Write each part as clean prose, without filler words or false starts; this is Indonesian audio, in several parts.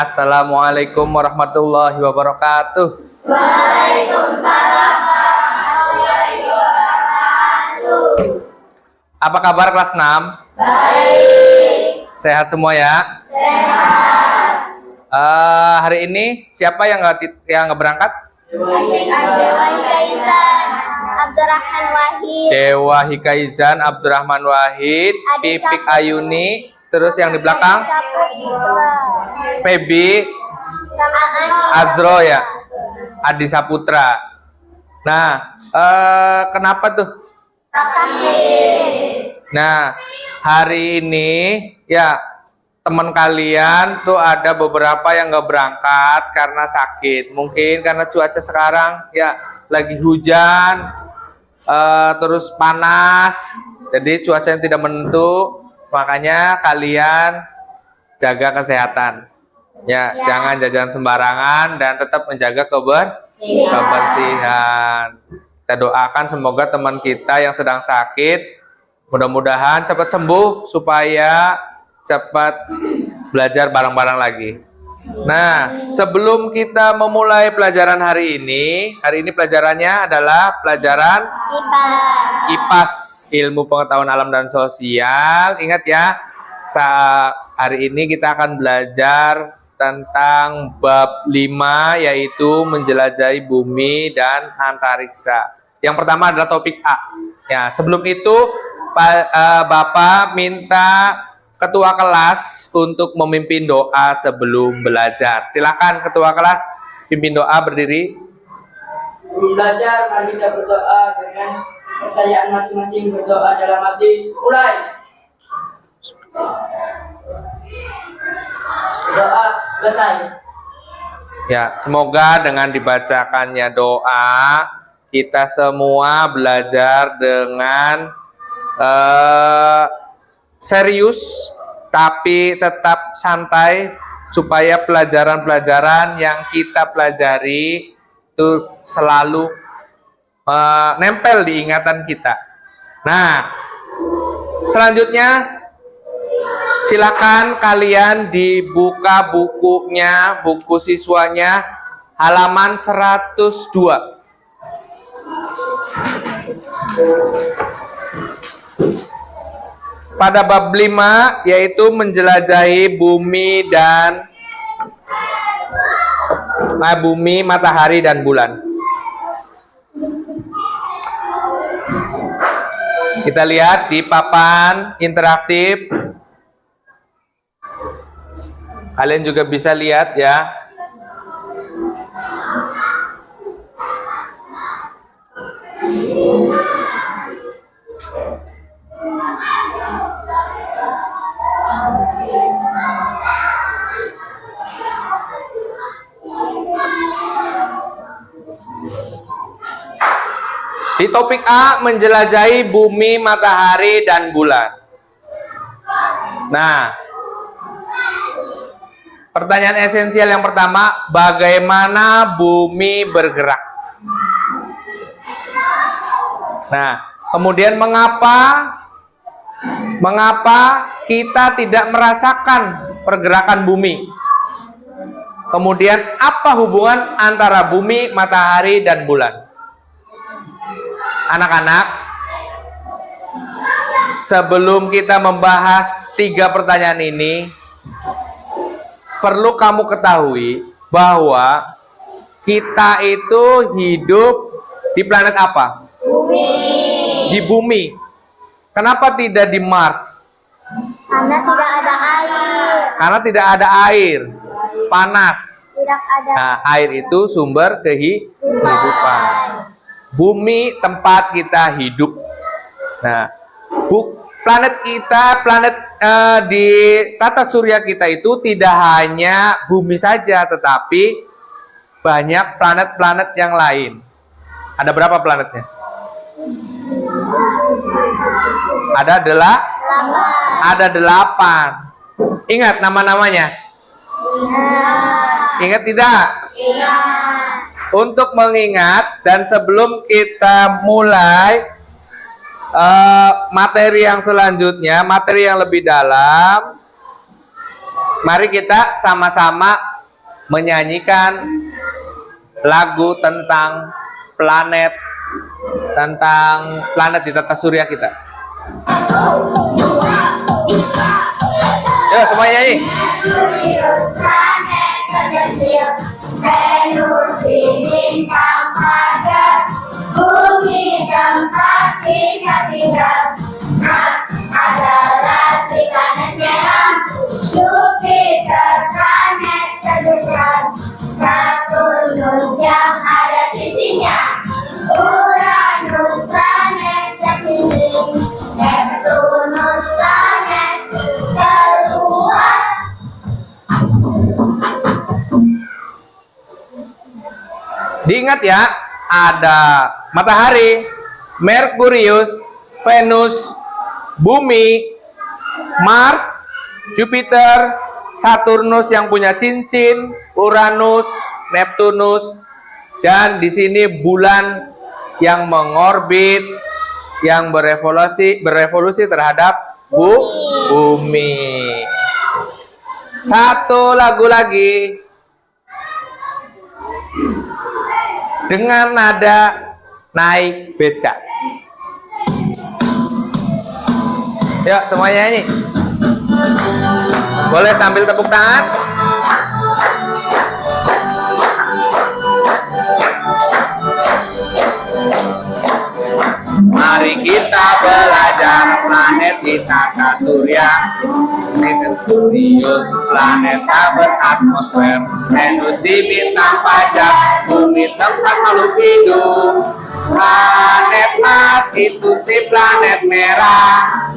Assalamualaikum warahmatullahi wabarakatuh. Waalaikumsalam warahmatullahi wabarakatuh. Apa kabar kelas 6? Baik. Sehat semua ya? Sehat. Hari ini siapa yang nggak berangkat? Dewa Hikaizan Abdurrahman Wahid. Dewa Hikaizan Abdurrahman Wahid, Pipik Ayuni, terus yang di belakang Febi Sama Azro ya, Adi Saputra. Nah, kenapa tuh? Sakit. Nah, hari ini ya teman kalian tuh ada beberapa yang nggak berangkat karena sakit. Mungkin karena cuaca sekarang ya lagi hujan, terus panas, jadi cuaca yang tidak menentu. Makanya kalian jaga kesehatan. Ya, jangan jajan sembarangan dan tetap menjaga kebersihan. Kita doakan semoga teman kita yang sedang sakit mudah-mudahan cepat sembuh supaya cepat belajar bareng-bareng lagi. Nah, sebelum kita memulai pelajaran hari ini pelajarannya adalah pelajaran IPAS, ilmu pengetahuan alam dan sosial. Ingat ya, saat hari ini kita akan belajar tentang bab 5, yaitu menjelajahi bumi dan antariksa. Yang pertama adalah topik A. Ya, sebelum itu Bapak minta ketua kelas untuk memimpin doa sebelum belajar. Silakan ketua kelas pimpin doa, berdiri. Sebelum belajar, mari kita berdoa dengan percayaan masing-masing. Berdoa dalam hati. Mulai. Doa selesai. Ya, semoga dengan dibacakannya doa kita semua belajar dengan serius tapi tetap santai supaya pelajaran-pelajaran yang kita pelajari itu selalu nempel di ingatan kita. Nah, selanjutnya silakan kalian dibuka bukunya, buku siswanya halaman 102. Pada bab 5 yaitu menjelajahi bumi dan bumi, matahari dan bulan. Kita lihat di papan interaktif. Kalian juga bisa lihat ya. Di topik A, menjelajahi bumi, matahari, dan bulan. Nah, pertanyaan esensial yang pertama, bagaimana bumi bergerak? Nah, kemudian mengapa kita tidak merasakan pergerakan bumi? Kemudian apa hubungan antara bumi, matahari, dan bulan? Anak-anak, sebelum kita membahas 3 pertanyaan ini, perlu kamu ketahui bahwa kita itu hidup di planet apa? Bumi. Di bumi. Kenapa tidak di Mars? Karena tidak ada air. Karena tidak ada air. Panas. Tidak ada. Nah, air itu sumber kehidupan. Bumi tempat kita hidup. Nah, planet kita, di tata surya kita itu tidak hanya bumi saja, tetapi banyak planet-planet yang lain. Ada berapa planetnya? Ada 8. Ingat nama-namanya? Ingat tidak? Ingat. Untuk mengingat dan sebelum kita mulai materi yang selanjutnya, materi yang lebih dalam, mari kita sama-sama menyanyikan lagu tentang planet di tata surya kita. Yuk semuanya nyanyi. Venus di bintang pagar, bumi tempat kita tinggal. Mars adalah si planet merah, Jupiter planet terbesar, Saturnus yang ada cincinnya, Uranus planet tertinggi, Neptunus planet terluar. Diingat ya, ada matahari, Merkurius, Venus, Bumi, Mars, Jupiter, Saturnus yang punya cincin, Uranus, Neptunus, dan di sini bulan yang mengorbit, yang berevolusi terhadap bumi. Satu lagu lagi dengan nada naik becak. Yuk semuanya nyanyi. Boleh sambil tepuk tangan. Mari kita belajar planet di tata surya. Merkurius planet tak beratmosfer, Venus di bintang pajak, bumi tempat makhluk hidup. Planet Mars itu si planet merah.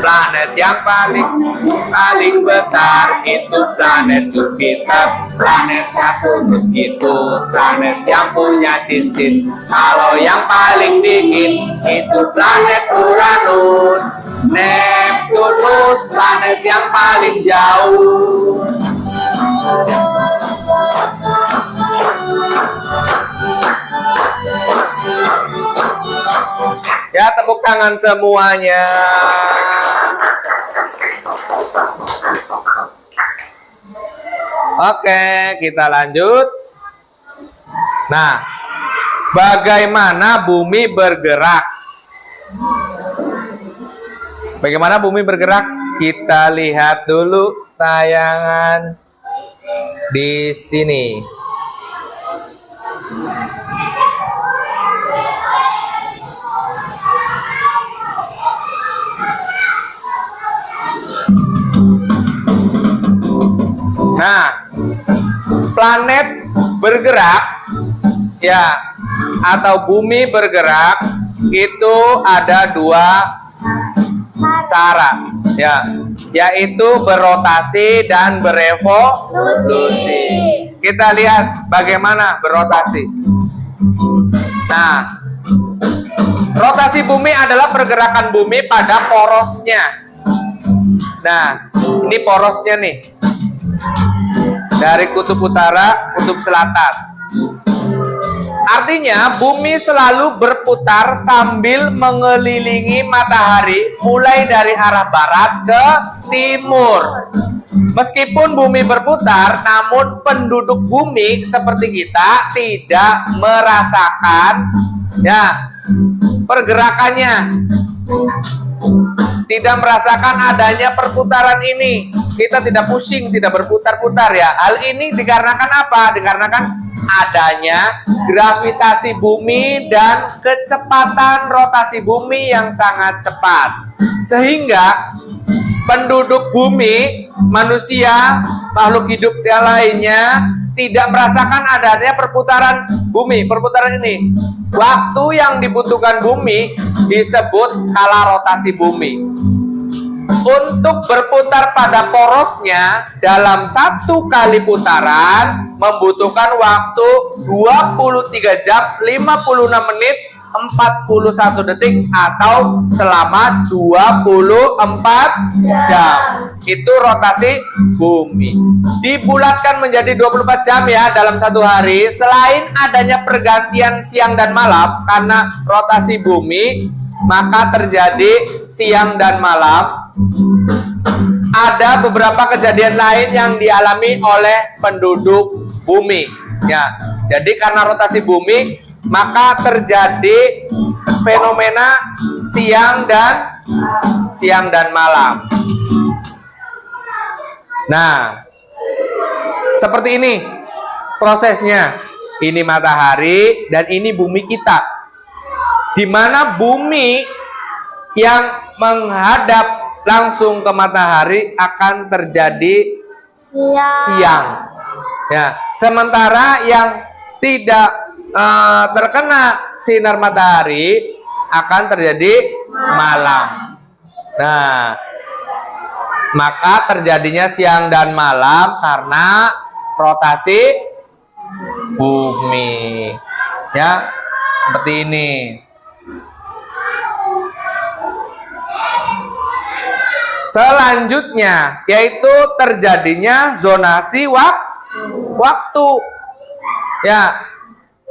Planet yang paling besar itu planet Jupiter, planet Saturnus itu planet yang punya cincin. Kalau yang paling dingin itu planet Uranus, Neptunus planet yang paling jauh. Ya, tepuk tangan semuanya. Oke, kita lanjut. Nah, bagaimana bumi bergerak? Bagaimana bumi bergerak? Kita lihat dulu tayangan di sini. Nah, planet bergerak ya atau bumi bergerak itu ada dua cara ya, yaitu berotasi dan berevolusi. Kita lihat bagaimana berotasi. Nah, rotasi bumi adalah pergerakan bumi pada porosnya. Nah, ini porosnya nih. Dari kutub utara, kutub selatan. Artinya bumi selalu berputar sambil mengelilingi matahari mulai dari arah barat ke timur. Meskipun bumi berputar, namun penduduk bumi seperti kita tidak merasakan ya pergerakannya. Tidak merasakan adanya perputaran ini. Kita tidak pusing, tidak berputar-putar ya. Hal ini dikarenakan apa? Dikarenakan adanya gravitasi bumi dan kecepatan rotasi bumi yang sangat cepat. Sehingga penduduk bumi, manusia, makhluk hidup yang lainnya tidak merasakan adanya perputaran bumi. Perputaran ini, waktu yang dibutuhkan bumi disebut kala rotasi bumi. Untuk berputar pada porosnya dalam satu kali putaran membutuhkan waktu 23 jam 56 menit 41 detik atau selama 24 jam. Itu rotasi bumi. Dibulatkan menjadi 24 jam ya dalam satu hari. Selain adanya pergantian siang dan malam karena rotasi bumi, maka terjadi siang dan malam. Ada beberapa kejadian lain yang dialami oleh penduduk bumi. Ya, jadi karena rotasi bumi, maka terjadi fenomena siang dan malam. Nah, seperti ini prosesnya. Ini matahari dan ini bumi kita. Di mana bumi yang menghadap langsung ke matahari akan terjadi siang. Ya, sementara yang tidak terkena sinar matahari akan terjadi malam. Nah, maka terjadinya siang dan malam karena rotasi bumi. Ya, seperti ini. Selanjutnya yaitu terjadinya zonasi waktu. Ya,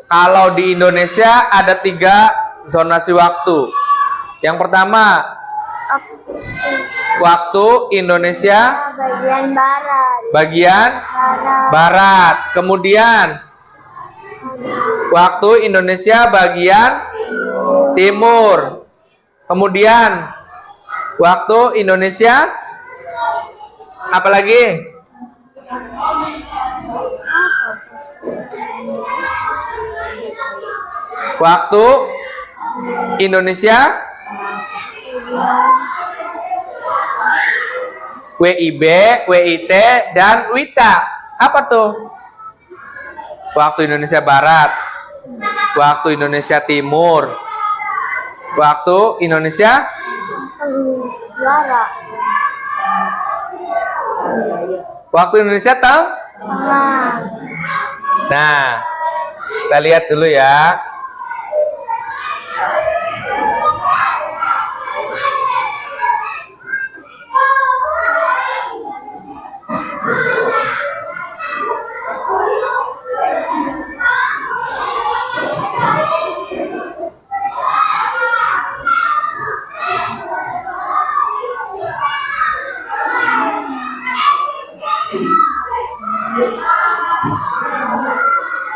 kalau di Indonesia ada 3 zonasi waktu. Yang pertama, waktu Indonesia bagian barat. bagian barat. Kemudian waktu Indonesia bagian timur. Kemudian waktu Indonesia apa lagi? Waktu Indonesia WIB, WIT, dan WITA. Apa tuh? Waktu Indonesia Barat, waktu Indonesia Timur, waktu Indonesia Barat. waktu Indonesia Tengah. Nah, kita lihat dulu ya.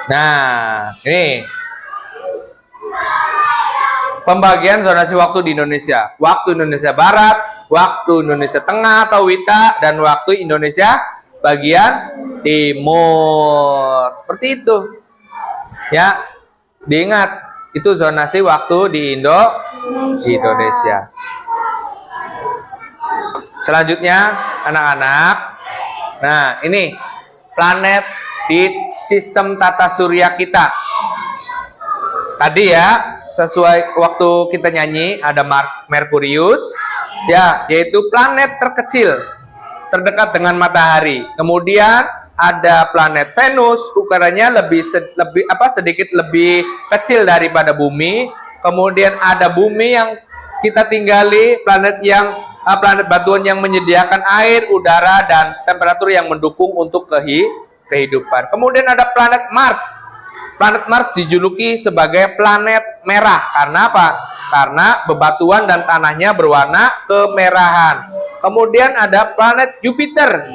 Nah, ini pembagian zonasi waktu di Indonesia. Waktu Indonesia Barat, waktu Indonesia Tengah atau WITA, dan waktu Indonesia bagian timur. Seperti itu. Ya, diingat, itu zonasi waktu di Indonesia. Selanjutnya, anak-anak. Nah, ini planet di sistem tata surya kita. Tadi ya, sesuai waktu kita nyanyi, ada Merkurius, ya, yaitu planet terkecil, terdekat dengan matahari. Kemudian ada planet Venus, ukurannya sedikit lebih kecil daripada bumi. Kemudian ada bumi yang kita tinggali, planet batuan yang menyediakan air, udara, dan temperatur yang mendukung untuk kehidupan. Kemudian ada planet Mars. Planet Mars dijuluki sebagai planet merah. Karena apa? Karena bebatuan dan tanahnya berwarna kemerahan. Kemudian ada planet Jupiter.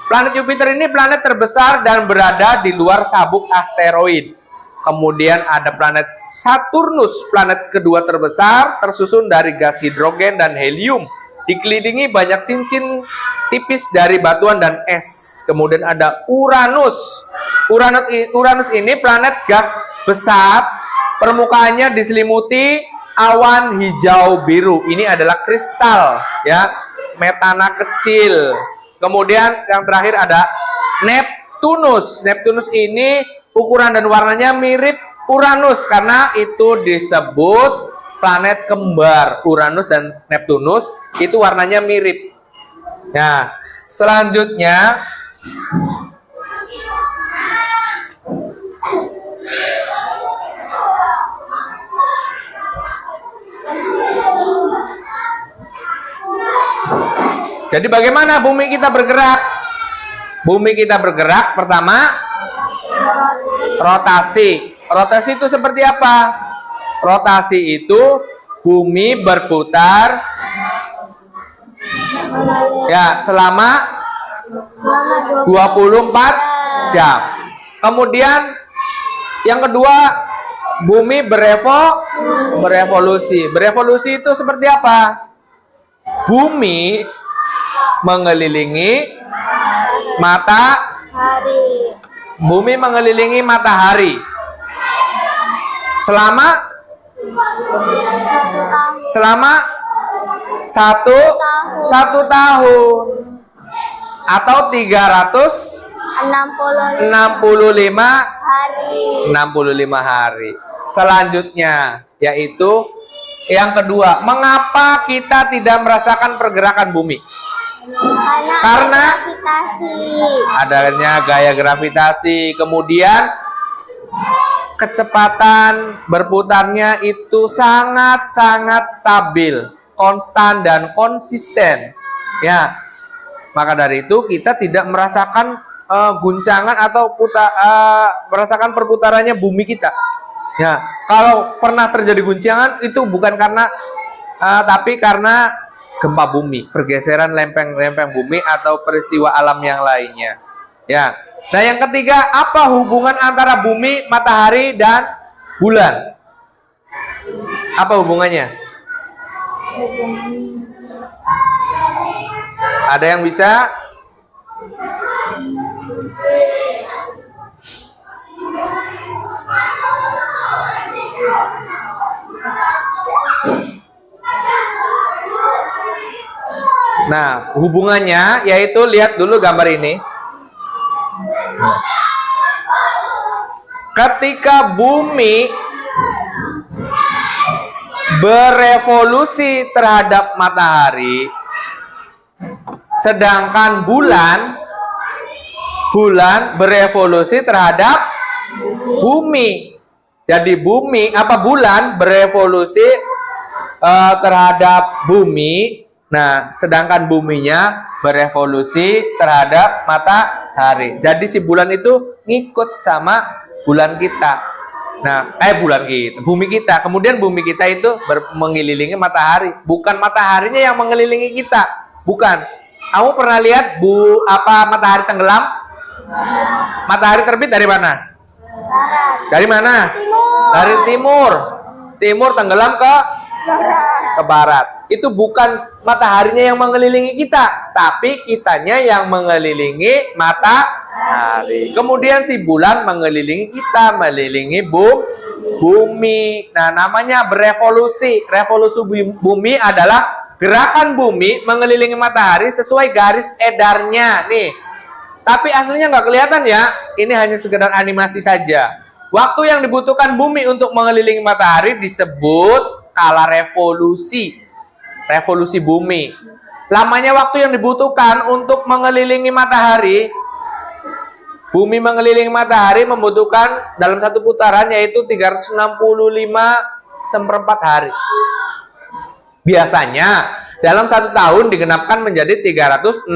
Planet Jupiter ini planet terbesar dan berada di luar sabuk asteroid. Kemudian ada planet Saturnus, planet kedua terbesar, tersusun dari gas hidrogen dan helium. Dikelilingi banyak cincin tipis dari batuan dan es. Kemudian ada Uranus. Uranus ini planet gas besar. Permukaannya diselimuti awan hijau biru. Ini adalah kristal, ya, metana kecil. Kemudian yang terakhir ada Neptunus. Neptunus ini ukuran dan warnanya mirip Uranus karena itu disebut planet kembar. Uranus dan Neptunus itu warnanya mirip. Nah, selanjutnya Jadi bagaimana bumi kita bergerak? Bumi kita bergerak pertama rotasi. Rotasi itu seperti apa? Rotasi itu bumi berputar ya selama 24 jam. Kemudian yang kedua, bumi berevolusi. Berevolusi itu seperti apa? Bumi mengelilingi bumi mengelilingi matahari selama satu tahun atau 365 hari. Selanjutnya yaitu yang kedua, mengapa kita tidak merasakan pergerakan bumi? Karena adanya gaya gravitasi, kemudian kecepatan berputarnya itu sangat-sangat stabil, konstan dan konsisten. Ya, maka dari itu kita tidak merasakan guncangan atau merasakan perputarannya bumi kita. Ya, kalau pernah terjadi guncangan itu bukan karena tapi karena gempa bumi, pergeseran lempeng-lempeng bumi atau peristiwa alam yang lainnya. Ya. Nah, yang ketiga, apa hubungan antara bumi, matahari dan bulan? Apa hubungannya? Ada yang bisa? Nah, hubungannya yaitu lihat dulu gambar ini. Ketika bumi berevolusi terhadap matahari, sedangkan bulan berevolusi terhadap bumi. Jadi bulan berevolusi terhadap bumi. Nah, sedangkan buminya berevolusi terhadap matahari. Jadi si bulan itu ngikut sama bulan kita. Nah, bumi kita. Kemudian bumi kita itu mengelilingi matahari. Bukan mataharinya yang mengelilingi kita. Bukan. Kamu pernah lihat matahari tenggelam? Matahari terbit dari mana? Dari mana? Dari timur. Timur tenggelam ke barat. Itu bukan mataharinya yang mengelilingi kita, tapi kitanya yang mengelilingi matahari. Kemudian si bulan mengelilingi kita, mengelilingi bumi. Nah, namanya berevolusi. Revolusi bumi adalah gerakan bumi mengelilingi matahari sesuai garis edarnya. Nih, tapi aslinya nggak kelihatan ya. Ini hanya sekedar animasi saja. Waktu yang dibutuhkan bumi untuk mengelilingi matahari disebut kala revolusi. Revolusi bumi. Lamanya waktu yang dibutuhkan untuk mengelilingi matahari, bumi mengelilingi matahari membutuhkan dalam satu putaran yaitu 365 hari. Biasanya dalam satu tahun digenapkan menjadi 365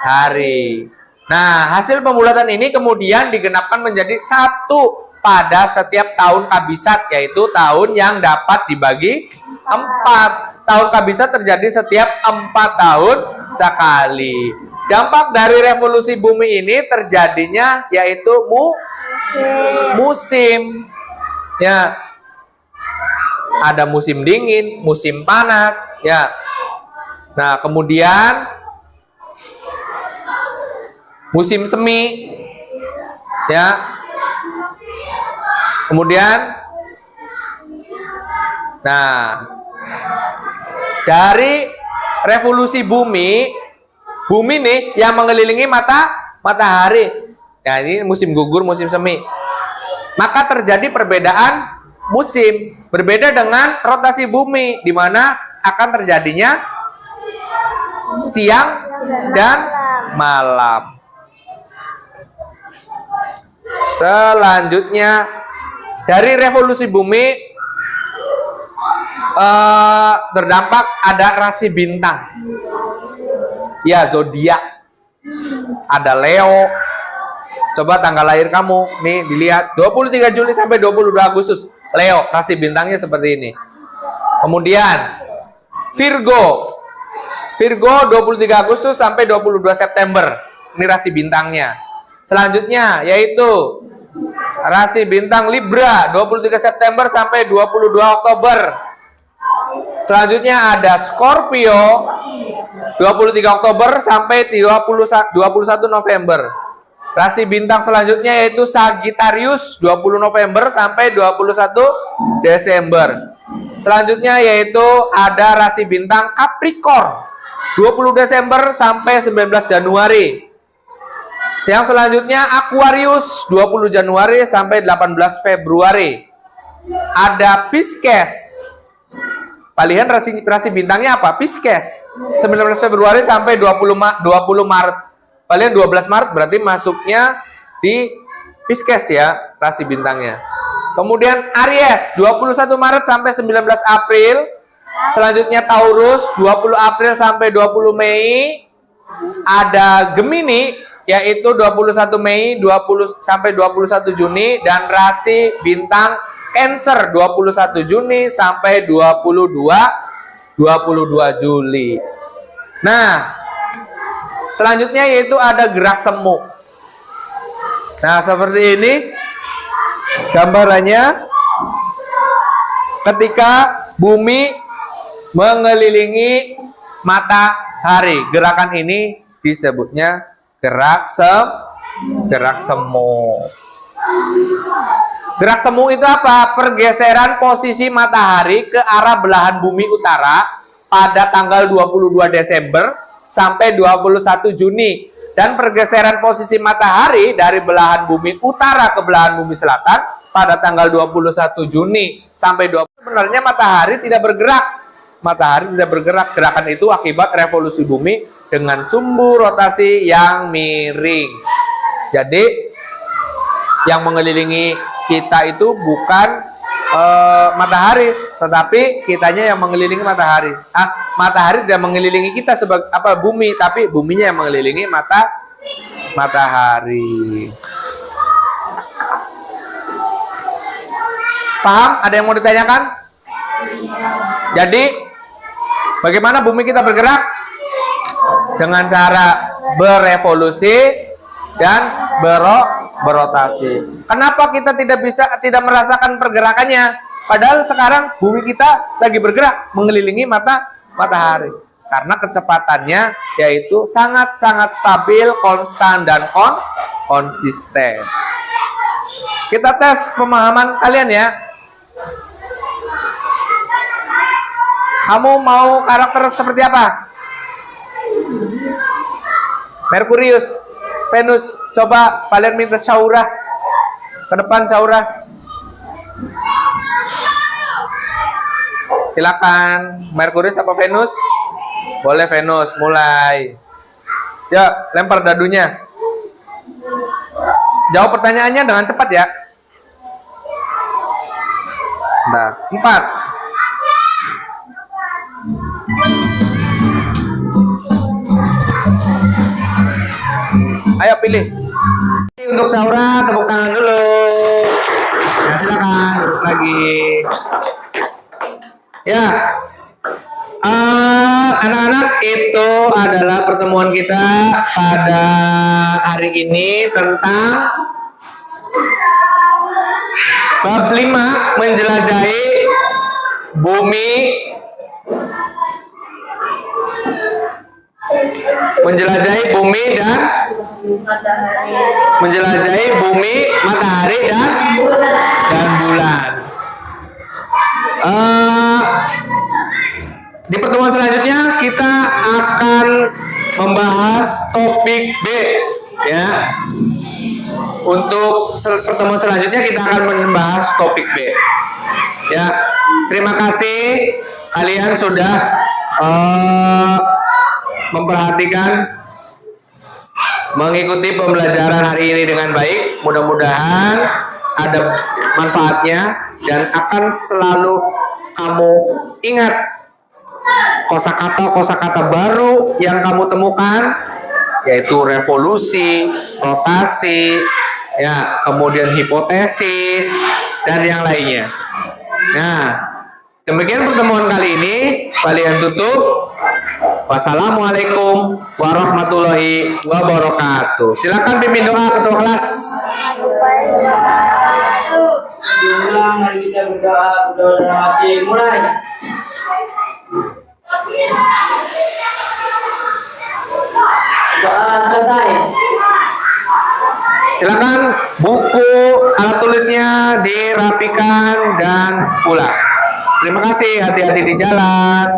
hari. Nah, hasil pembulatan ini kemudian digenapkan menjadi 1 pada setiap tahun kabisat, yaitu tahun yang dapat dibagi 4. Tahun kabisat terjadi setiap 4 tahun sekali. Dampak dari revolusi bumi ini terjadinya yaitu musim. Ya. Ada musim dingin, musim panas, ya. Nah, kemudian musim semi. Ya. Kemudian dari revolusi bumi nih yang mengelilingi matahari. Ya, ini musim gugur, musim semi. Maka terjadi perbedaan musim, berbeda dengan rotasi bumi, di mana akan terjadinya siang dan malam. Selanjutnya, dari revolusi bumi terdampak ada rasi bintang. Ya, zodiak. Ada Leo. Coba tanggal lahir kamu, nih dilihat 23 Juli sampai 22 Agustus. Leo, rasi bintangnya seperti ini. Kemudian Virgo. Virgo 23 Agustus sampai 22 September. Ini rasi bintangnya. Selanjutnya yaitu rasi bintang Libra 23 September sampai 22 Oktober. Selanjutnya ada Scorpio 23 Oktober sampai 21 November. Rasi bintang selanjutnya yaitu Sagittarius 20 November sampai 21 Desember. Selanjutnya yaitu ada rasi bintang Capricorn 20 Desember sampai 19 Januari. Yang selanjutnya Aquarius 20 Januari sampai 18 Februari. Ada Pisces. Kalian rasi bintangnya apa? Pisces 19 Februari sampai 20 Maret. Kalian 12 Maret berarti masuknya di Pisces ya, rasi bintangnya. Kemudian Aries 21 Maret sampai 19 April. Selanjutnya Taurus 20 April sampai 20 Mei. Ada Gemini yaitu 21 Mei 20 sampai 21 Juni dan rasi bintang Cancer 21 Juni sampai 22 Juli. Nah, selanjutnya yaitu ada gerak semu. Nah, seperti ini gambarannya ketika bumi mengelilingi matahari. Gerakan ini disebutnya gerak semu. Gerak semu itu apa? Pergeseran posisi matahari ke arah belahan bumi utara pada tanggal 22 Desember sampai 21 Juni. Dan pergeseran posisi matahari dari belahan bumi utara ke belahan bumi selatan pada tanggal 21 Juni sampai 20. Sebenarnya matahari tidak bergerak. Matahari tidak bergerak. Gerakan itu akibat revolusi bumi dengan sumbu rotasi yang miring. Jadi yang mengelilingi kita itu bukan matahari, tetapi kitanya yang mengelilingi matahari. Matahari tidak mengelilingi kita sebagai bumi, tapi buminya yang mengelilingi matahari. Paham? Ada yang mau ditanyakan? Jadi bagaimana bumi kita bergerak? Dengan cara berevolusi dan berotasi. Kenapa kita tidak merasakan pergerakannya? Padahal sekarang bumi kita lagi bergerak mengelilingi matahari. Karena kecepatannya yaitu sangat-sangat stabil, konstan dan konsisten. Kita tes pemahaman kalian ya. Kamu mau karakter seperti apa? Merkurius, Venus, coba kalian minta syaurah ke depan, syaurah. Silakan, Merkurius apa Venus? Boleh Venus, mulai. Ya, lempar dadunya. Jawab pertanyaannya dengan cepat ya. Nah, 4. Ayo pilih. Untuk Saura, tepuk tangan dulu. Ya, silakan duduk lagi. Ya, anak-anak, itu adalah pertemuan kita pada hari ini tentang bab 5, menjelajahi bumi. Menjelajahi bumi dan menjelajahi bumi, matahari dan bulan. Di pertemuan selanjutnya kita akan membahas topik B ya. Untuk pertemuan selanjutnya kita akan membahas topik B. Ya, terima kasih kalian sudah memperhatikan, mengikuti pembelajaran hari ini dengan baik. Mudah-mudahan ada manfaatnya dan akan selalu kamu ingat kosakata baru yang kamu temukan, yaitu revolusi, rotasi, ya, kemudian hipotesis dan yang lainnya. Nah, demikian pertemuan kali ini. Kalian tutup. Wassalamualaikum warahmatullahi wabarakatuh. Silakan pimpin doa ketua kelas. Sebelum mari kita berdoa dalam hati. Mulai. Doa selesai. Silakan buku alat tulisnya dirapikan dan pulang. Terima kasih, hati-hati di jalan.